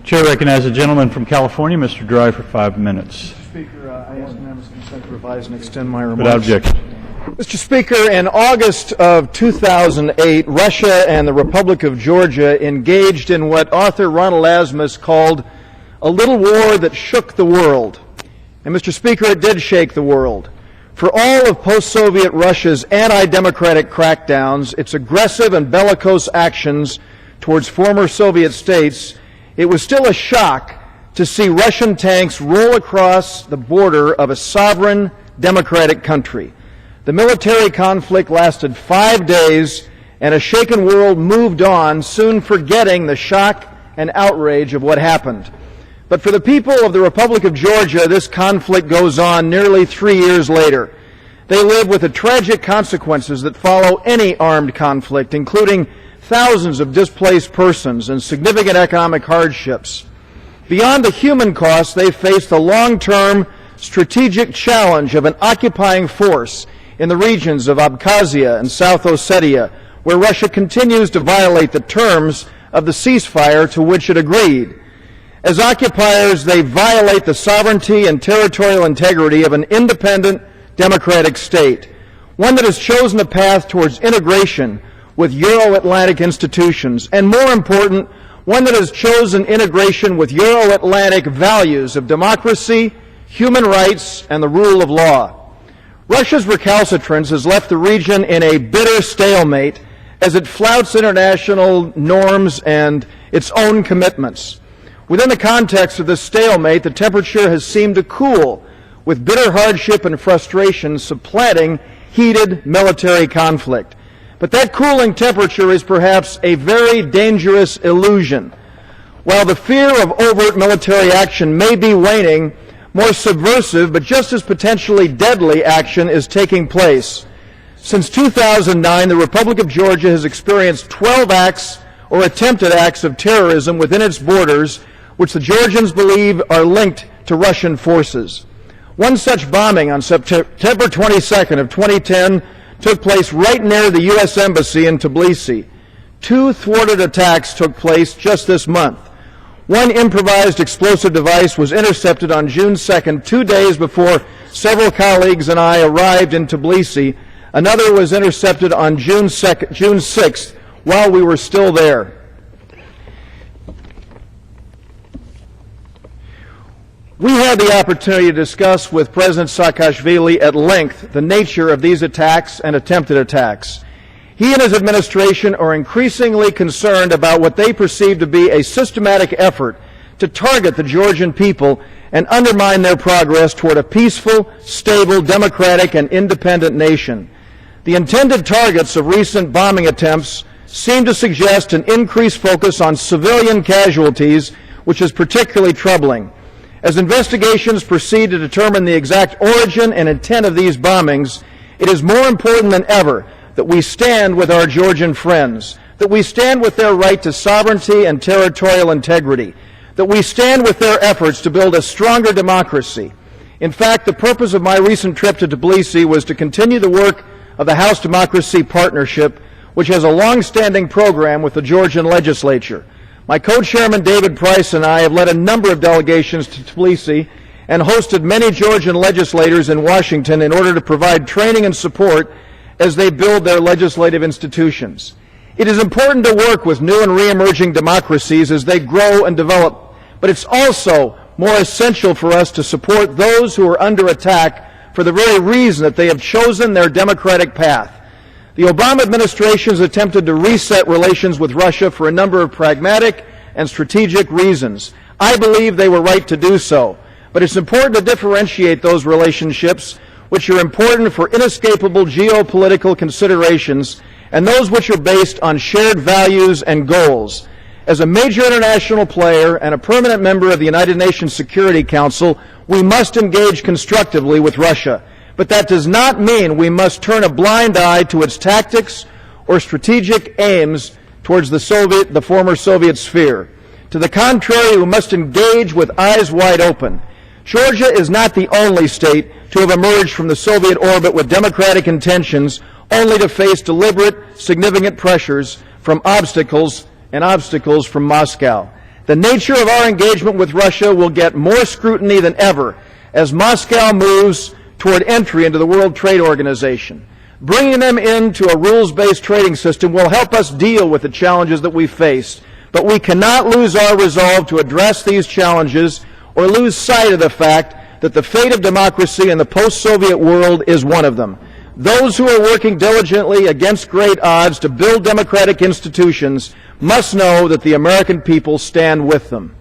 Chair recognizes the gentleman from California, Mr. Dreier, for 5 minutes. Mr. Speaker, I ask unanimous consent to revise and extend my remarks. Without objection. Mr. Speaker, in August of 2008, Russia and the Republic of Georgia engaged in what author Ronald Asmus called a little war that shook the world. And, Mr. Speaker, it did shake the world. For all of post-Soviet Russia's anti-democratic crackdowns, its aggressive and bellicose actions towards former Soviet states, it was still a shock to see Russian tanks roll across the border of a sovereign democratic country. The military conflict lasted 5 days, and a shaken world moved on, soon forgetting the shock and outrage of what happened. But for the people of the Republic of Georgia, this conflict goes on nearly 3 years later. They live with the tragic consequences that follow any armed conflict, including thousands of displaced persons and significant economic hardships. Beyond the human costs, they face the long-term strategic challenge of an occupying force in the regions of Abkhazia and South Ossetia, where Russia continues to violate the terms of the ceasefire to which it agreed. As occupiers, they violate the sovereignty and territorial integrity of an independent democratic state, one that has chosen a path towards integration with Euro-Atlantic institutions, and more important, one that has chosen integration with Euro-Atlantic values of democracy, human rights, and the rule of law. Russia's recalcitrance has left the region in a bitter stalemate as it flouts international norms and its own commitments. Within the context of this stalemate, the temperature has seemed to cool, with bitter hardship and frustration supplanting heated military conflict. But that cooling temperature is perhaps a very dangerous illusion. While the fear of overt military action may be waning, more subversive but just as potentially deadly action is taking place. Since 2009, the Republic of Georgia has experienced 12 acts or attempted acts of terrorism within its borders, which the Georgians believe are linked to Russian forces. One such bombing on September 22nd of 2010 took place right near the U.S. Embassy in Tbilisi. 2 thwarted attacks took place just this month. One improvised explosive device was intercepted on June 2nd, 2 days before several colleagues and I arrived in Tbilisi. Another was intercepted on June 6th while we were still there. We had the opportunity to discuss with President Saakashvili at length the nature of these attacks and attempted attacks. He and his administration are increasingly concerned about what they perceive to be a systematic effort to target the Georgian people and undermine their progress toward a peaceful, stable, democratic, and independent nation. The intended targets of recent bombing attempts seem to suggest an increased focus on civilian casualties, which is particularly troubling. As investigations proceed to determine the exact origin and intent of these bombings, it is more important than ever that we stand with our Georgian friends, that we stand with their right to sovereignty and territorial integrity, that we stand with their efforts to build a stronger democracy. In fact, the purpose of my recent trip to Tbilisi was to continue the work of the House Democracy Partnership, which has a long-standing program with the Georgian legislature. My co-chairman David Price and I have led a number of delegations to Tbilisi and hosted many Georgian legislators in Washington in order to provide training and support as they build their legislative institutions. It is important to work with new and re-emerging democracies as they grow and develop, but it's also more essential for us to support those who are under attack for the very reason that they have chosen their democratic path. The Obama administration has attempted to reset relations with Russia for a number of pragmatic and strategic reasons. I believe they were right to do so, but it's important to differentiate those relationships which are important for inescapable geopolitical considerations and those which are based on shared values and goals. As a major international player and a permanent member of the United Nations Security Council, we must engage constructively with Russia. But that does not mean we must turn a blind eye to its tactics or strategic aims towards the former Soviet sphere. To the contrary, we must engage with eyes wide open. Georgia is not the only state to have emerged from the Soviet orbit with democratic intentions, only to face deliberate, significant pressures from obstacles from Moscow. The nature of our engagement with Russia will get more scrutiny than ever as Moscow moves toward entry into the World Trade Organization. Bringing them into a rules-based trading system will help us deal with the challenges that we face, but we cannot lose our resolve to address these challenges or lose sight of the fact that the fate of democracy in the post-Soviet world is one of them. Those who are working diligently against great odds to build democratic institutions must know that the American people stand with them.